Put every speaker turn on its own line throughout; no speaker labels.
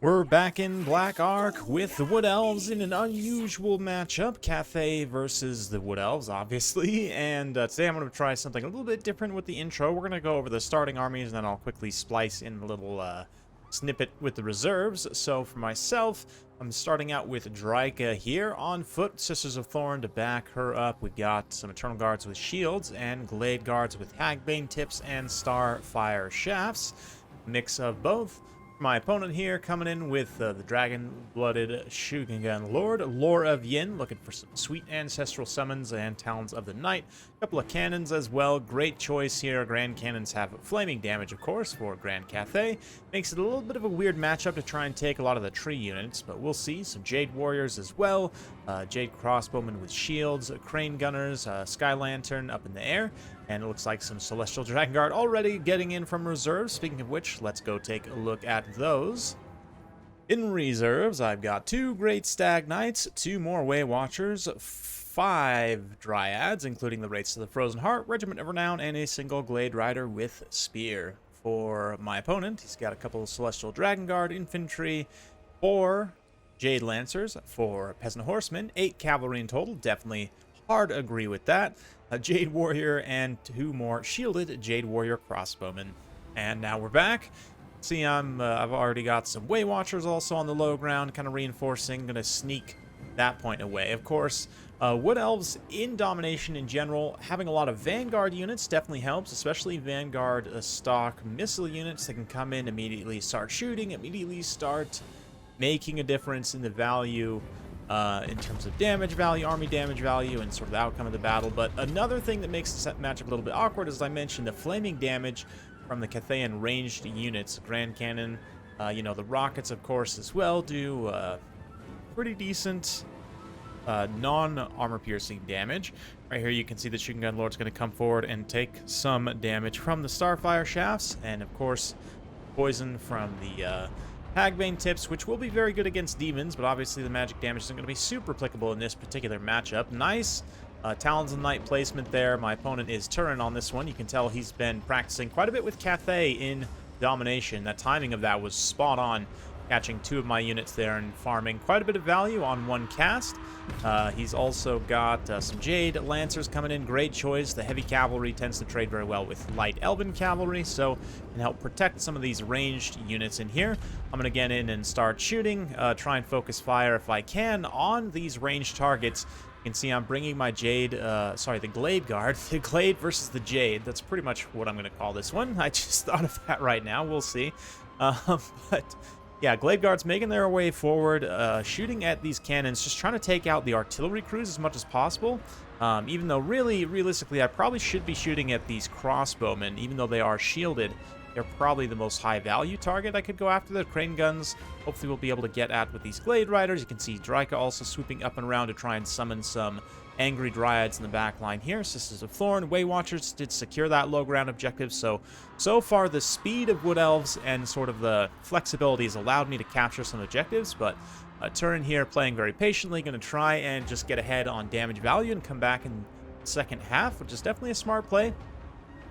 We're back in Black Ark with the Wood Elves in an unusual matchup. Cathay versus the Wood Elves, obviously. And today I'm going to try something a little bit different with the intro. We're going to go over the starting armies, and then I'll quickly splice in a little snippet with the reserves. So for myself, I'm starting out with Drika here on foot. Sisters of Thorn to back her up. We've got some Eternal Guards with shields and Glade Guards with Hagbane tips and Starfire shafts. Mix of both. My opponent here coming in with the dragon-blooded Shugengun Lord, Lore of Yin, looking for some sweet ancestral summons and Talons of the Night. A couple of cannons as well. Great choice here. Grand Cannons have flaming damage, of course, for Grand Cathay. Makes it a little bit of a weird matchup to try and take a lot of the tree units, but we'll see. Some Jade Warriors as well. Jade Crossbowmen with shields, Crane Gunners, Sky Lantern up in the air. And it looks like some Celestial Dragon Guard already getting in from reserves. Speaking of which, let's go take a look at those. In reserves, I've got 2 Great Stag Knights, 2 more Way Watchers, 5 Dryads, including the Wraiths of the Frozen Heart, Regiment of Renown, and a single Glade Rider with Spear. For my opponent, he's got a couple of Celestial Dragon Guard Infantry, 4 Jade Lancers, 4 Peasant Horsemen, 8 Cavalry in total. Definitely hard agree with that. A Jade Warrior and 2 more shielded Jade Warrior crossbowmen. And now we're back. See, I've already got some Way Watchers also on the low ground, kind of reinforcing, gonna sneak that point away. Of course, Wood Elves in Domination in general, having a lot of Vanguard units definitely helps, especially Vanguard stock missile units that can come in, immediately start shooting, immediately start making a difference in the value in terms of damage value, army damage value, and sort of the outcome of the battle. But another thing that makes this matchup a little bit awkward, as I mentioned, the flaming damage from the Cathayan ranged units. Grand Cannon, you know, the rockets, of course, as well, do pretty decent non-armor piercing damage. Right here you can see the Shugengun Lord's going to come forward and take some damage from the Starfire shafts, and of course poison from the Hagbane tips, which will be very good against demons, but obviously the magic damage isn't going to be super applicable in this particular matchup. Nice Talons of Night placement there. My opponent is Turin on this one. You can tell he's been practicing quite a bit with Cathay in Domination. That timing of that was spot on, catching 2 of my units there and farming quite a bit of value on 1 cast. He's also got some Jade Lancers coming in. Great choice. The heavy cavalry tends to trade very well with light Elven cavalry, so can help protect some of these ranged units in here. I'm going to get in and start shooting, try and focus fire if I can on these ranged targets. You can see I'm bringing my the Glade Guard. The Glade versus the Jade. That's pretty much what I'm going to call this one. I just thought of that right now. We'll see. But yeah, Glade Guards making their way forward, shooting at these cannons, just trying to take out the artillery crews as much as possible. Even though realistically, I probably should be shooting at these crossbowmen, even though they are shielded. They're probably the most high-value target I could go after. The crane guns, hopefully we'll be able to get at with these Glade Riders. You can see Drika also swooping up and around to try and summon some angry Dryads in the back line here. Sisters of Thorn, Way Watchers did secure that low ground objective. So far the speed of Wood Elves and sort of the flexibility has allowed me to capture some objectives, but Turin here playing very patiently, going to try and just get ahead on damage value and come back in the second half, which is definitely a smart play.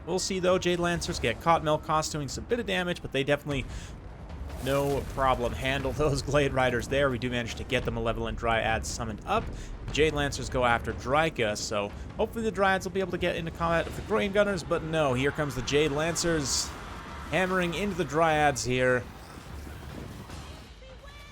We'll see, though. Jade Lancers get caught Melkost doing some bit of damage, but they definitely, no problem, handle those Glade Riders there. We do manage to get the Malevolent Dryads summoned up. Jade Lancers go after Drika, so hopefully the Dryads will be able to get into combat with the Grain Gunners, but no, here comes the Jade Lancers hammering into the Dryads here.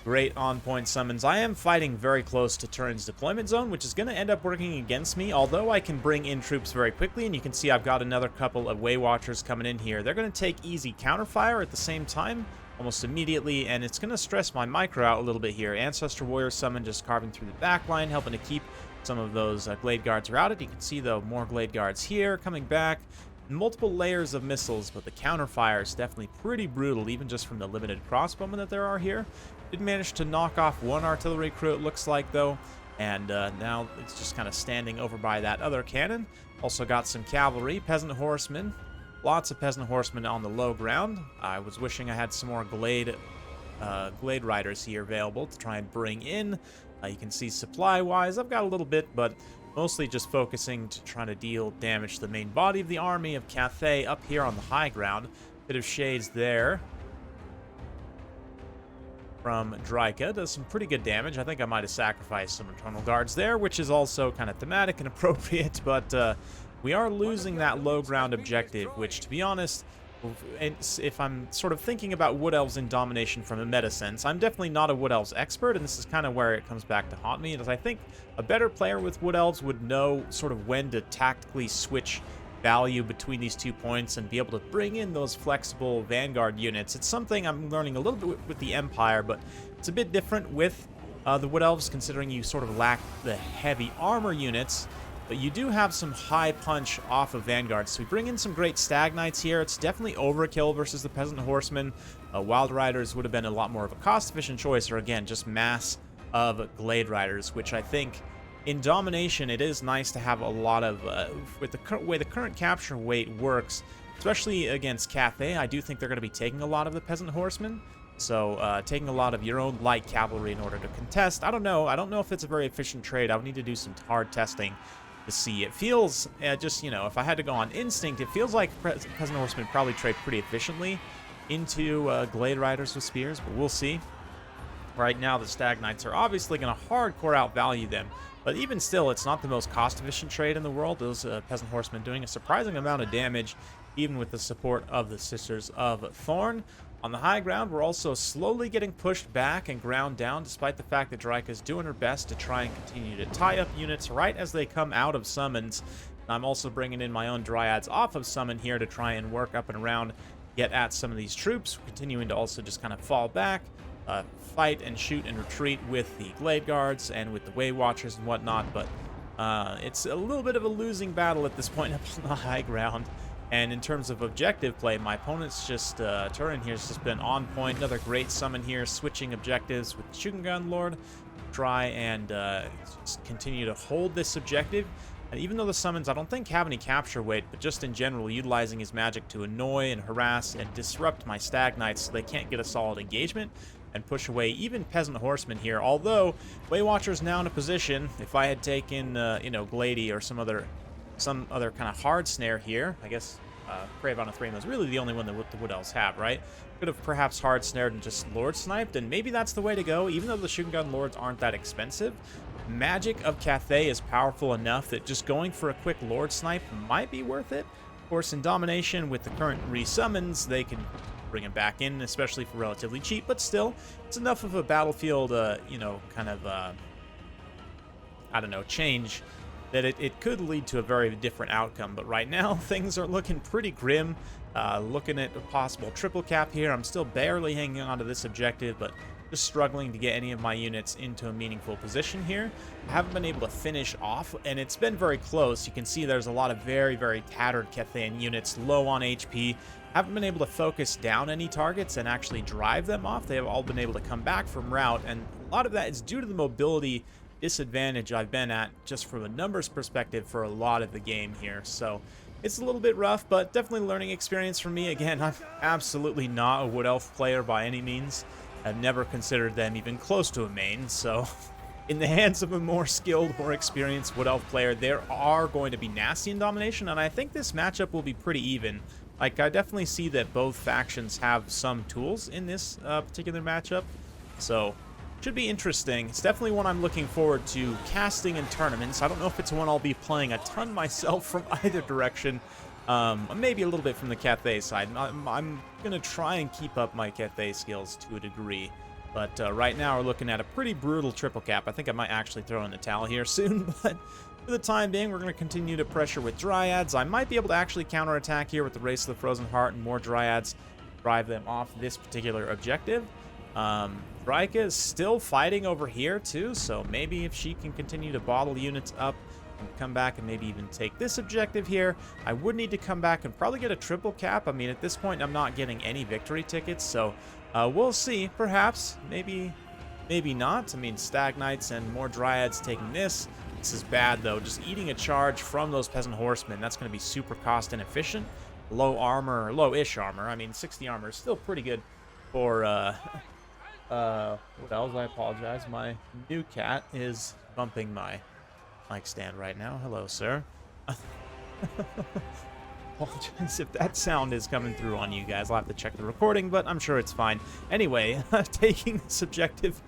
Great on-point summons. I am fighting very close to Turin's deployment zone, which is going to end up working against me, although I can bring in troops very quickly, and you can see I've got another couple of Way Watchers coming in here. They're going to take easy counterfire at the same time, almost immediately, and it's going to stress my micro out a little bit here. Ancestor Warrior summon just carving through the back line, helping to keep some of those Glade Guards routed. You can see, though, more Glade Guards here coming back. Multiple layers of missiles, but the counterfire is definitely pretty brutal, even just from the limited crossbowmen that there are here. Did manage to knock off 1 artillery crew, it looks like, though, and now it's just kind of standing over by that other cannon. Also got some cavalry, peasant horsemen, lots of peasant horsemen on the low ground. I was wishing I had some more Glade Riders here available to try and bring in. You can see supply-wise, I've got a little bit, but mostly just focusing to try to deal damage to the main body of the army of Cathay up here on the high ground. Bit of shades there. from Dryka. Does some pretty good damage. I think I might have sacrificed some Eternal Guards there, which is also kind of thematic and appropriate, but we are losing that low ground objective, which, to be honest, if I'm sort of thinking about Wood Elves in Domination from a meta sense, I'm definitely not a Wood Elves expert, and this is kind of where it comes back to haunt me, as I think a better player with Wood Elves would know sort of when to tactically switch value between these 2 points and be able to bring in those flexible Vanguard units. It's something I'm learning a little bit with the Empire, but it's a bit different with the Wood Elves, considering you sort of lack the heavy armor units, but you do have some high punch off of Vanguard. So we bring in some great Stag Knights here. It's definitely overkill versus the Peasant Horsemen. Wild Riders would have been a lot more of a cost-efficient choice, or again, just mass of Glade Riders, which I think in Domination, it is nice to have a lot of, with the way the current capture weight works, especially against Cathay, I do think they're going to be taking a lot of the Peasant Horsemen. So taking a lot of your own light cavalry in order to contest. I don't know if it's a very efficient trade. I would need to do some hard testing to see. It feels, just, you know, if I had to go on instinct, it feels like Peasant Horsemen probably trade pretty efficiently into Glade Riders with spears, but we'll see. Right now, the Stag Knights are obviously going to hardcore outvalue them, but even still, it's not the most cost-efficient trade in the world. Those Peasant Horsemen doing a surprising amount of damage, even with the support of the Sisters of Thorn. On the high ground, we're also slowly getting pushed back and ground down, despite the fact that Dryka is doing her best to try and continue to tie up units right as they come out of summons. And I'm also bringing in my own Dryads off of summon here to try and work up and around, get at some of these troops, continuing to also just kind of fall back, fight and shoot and retreat with the Glade Guards and with the Way Watchers and whatnot, but it's a little bit of a losing battle at this point up on the high ground. And in terms of objective play, my opponent's just, Turin here has just been on point. Another great summon here, switching objectives with the Shogun Lord. Try and just continue to hold this objective. And even though the summons, I don't think have any capture weight, but just in general, utilizing his magic to annoy and harass and disrupt my Stag Knights so they can't get a solid engagement and push away even Peasant Horsemen here. Although, Way Watcher's now in a position, if I had taken, you know, GLADE or some other kind of hard snare here, I guess Craven of Three is really the only one that the Wood Elves have, right? Could have perhaps hard snared and just Lord sniped, and maybe that's the way to go. Even though the Shogun Lords aren't that expensive, magic of Cathay is powerful enough that just going for a quick Lord snipe might be worth it. Of course, in Domination, with the current resummons, they can bring him back in, especially for relatively cheap, but still, it's enough of a battlefield, you know, kind of, I don't know, change that it could lead to a very different outcome. But right now, things are looking pretty grim. Looking at a possible triple cap here. I'm still barely hanging on to this objective, but just struggling to get any of my units into a meaningful position here. I haven't been able to finish off, and it's been very close. You can see there's a lot of very, very tattered Cathayan units, low on HP. Haven't been able to focus down any targets and actually drive them off. They have all been able to come back from route, and a lot of that is due to the mobility disadvantage I've been at just from a numbers perspective for a lot of the game here. So it's a little bit rough, but definitely learning experience for me. Again, I'm absolutely not a Wood Elf player by any means. I've never considered them even close to a main, so in the hands of a more skilled, more experienced Wood Elf player, there are going to be nasty in Domination, and I think this matchup will be pretty even. Like, I definitely see that both factions have some tools in this particular matchup, so should be interesting. It's definitely one I'm looking forward to casting in tournaments. I don't know if it's one I'll be playing a ton myself from either direction. Maybe a little bit from the Cathay side. I'm going to try and keep up my Cathay skills to a degree. But right now we're looking at a pretty brutal triple cap. I think I might actually throw in the towel here soon. But for the time being, we're going to continue to pressure with Dryads. I might be able to actually counterattack here with the Race of the Frozen Heart and more Dryads. Drive them off this particular objective. Dryka is still fighting over here too, so maybe if she can continue to bottle units up and come back and maybe even take this objective here, I would need to come back and probably get a triple cap. I mean, at this point, I'm not getting any victory tickets, so we'll see. Perhaps, maybe not. I mean, Stag Knights and more Dryads taking this. This is bad, though. Just eating a charge from those Peasant Horsemen, that's going to be super cost inefficient. Low armor, low-ish armor. I mean, 60 armor is still pretty good for, what else? I apologize. My new cat is bumping my mic stand right now. Hello, sir. Apologize if that sound is coming through on you guys. I'll have to check the recording, but I'm sure it's fine. Anyway, taking this objective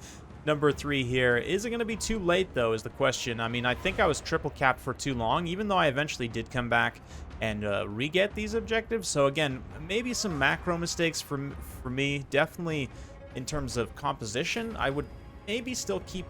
number 3 here. Is it going to be too late, though, is the question. I mean, I think I was triple capped for too long, even though I eventually did come back and re-get these objectives. So, again, maybe some macro mistakes for me. Definitely in terms of composition, I would maybe still keep...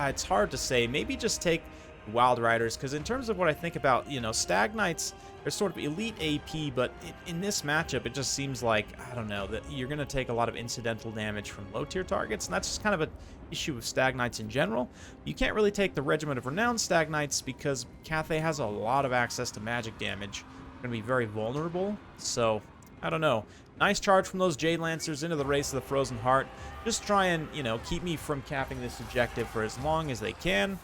it's hard to say. Maybe just take Wild Riders, because in terms of what I think about, you know, Stag Knights, they're sort of elite AP, but in this matchup, it just seems like, I don't know, that you're going to take a lot of incidental damage from low-tier targets, and that's just kind of an issue with Stag Knights in general. You can't really take the Regiment of Renown Stag Knights because Cathay has a lot of access to magic damage. They're going to be very vulnerable, so I don't know. Nice charge from those Jade Lancers into the Race of the Frozen Heart. Just try and, you know, keep me from capping this objective for as long as they can.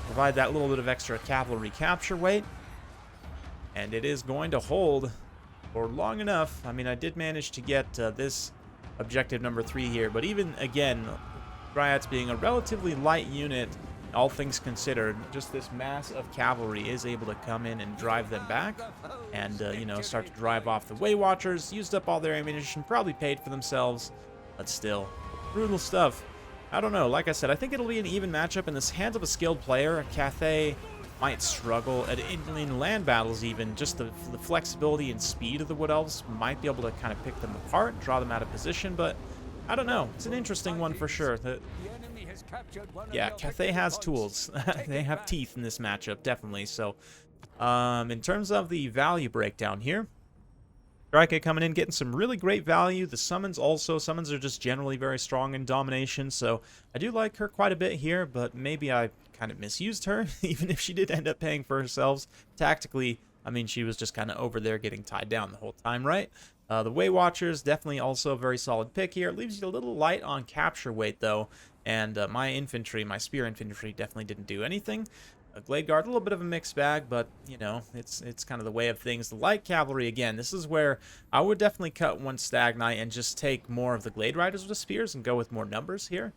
Provide that little bit of extra cavalry capture weight. And it is going to hold for long enough. I mean, I did manage to get this objective number 3 here, but even, again, Dryads being a relatively light unit, all things considered, just this mass of cavalry is able to come in and drive them back and, you know, start to drive off the Way Watchers. Used up all their ammunition, probably paid for themselves, but still, brutal stuff. I don't know. Like I said, I think it'll be an even matchup in this hands of a skilled player. Cathay might struggle in land battles even. Just the flexibility and speed of the Wood Elves might be able to kind of pick them apart, draw them out of position, but I don't know. It's an interesting one for sure. Yeah, Cathay has tools. They have teeth in this matchup, definitely. So, in terms of the value breakdown here, Strike coming in, getting some really great value. The summons also. Summons are just generally very strong in Domination, so I do like her quite a bit here, but maybe I kind of misused her, even if she did end up paying for herself. Tactically, I mean, she was just kind of over there getting tied down the whole time, right? The Way Watchers, definitely also a very solid pick here. It leaves you a little light on capture weight, though, and my infantry, my spear infantry, definitely didn't do anything. Glade Guard, a little bit of a mixed bag, but, you know, it's kind of the way of things. The light cavalry, again, this is where I would definitely cut one Stag Knight and just take more of the Glade Riders with spears and go with more numbers here,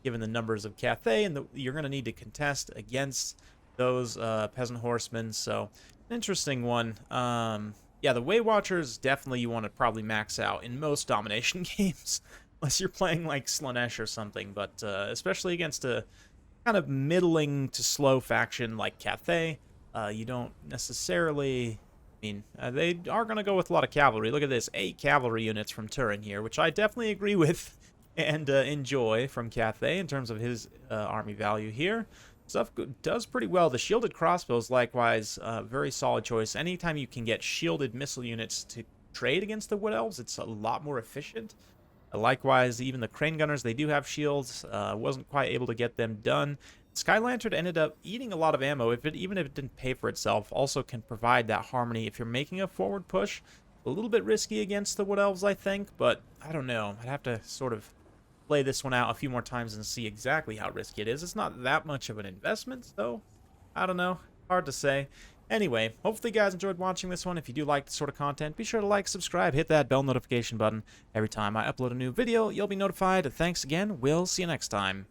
given the numbers of Cathay, and you're going to need to contest against those Peasant Horsemen, so an interesting one. Yeah, the Way Watchers, definitely you want to probably max out in most Domination games, unless you're playing like Slanesh or something, but especially against a kind of middling to slow faction like Cathay, you don't necessarily... I mean, they are going to go with a lot of cavalry. Look at this, 8 cavalry units from Turin here, which I definitely agree with and enjoy from Cathay in terms of his army value here. Stuff does pretty well. The shielded crossbows, likewise, very solid choice. Anytime you can get shielded missile units to trade against the Wood Elves, it's a lot more efficient. Likewise, even the Crane Gunners, they do have shields. Wasn't quite able to get them done. Sky Lantern ended up eating a lot of ammo, even if it didn't pay for itself. Also can provide that harmony if you're making a forward push. A little bit risky against the Wood Elves, I think, but I don't know. I'd have to sort of play this one out a few more times and see exactly how risky it is. It's not that much of an investment, so I don't know. Hard to say. Anyway, hopefully you guys enjoyed watching this one. If you do like this sort of content, be sure to like, subscribe, hit that bell notification button. Every time I upload a new video, you'll be notified. Thanks again. We'll see you next time.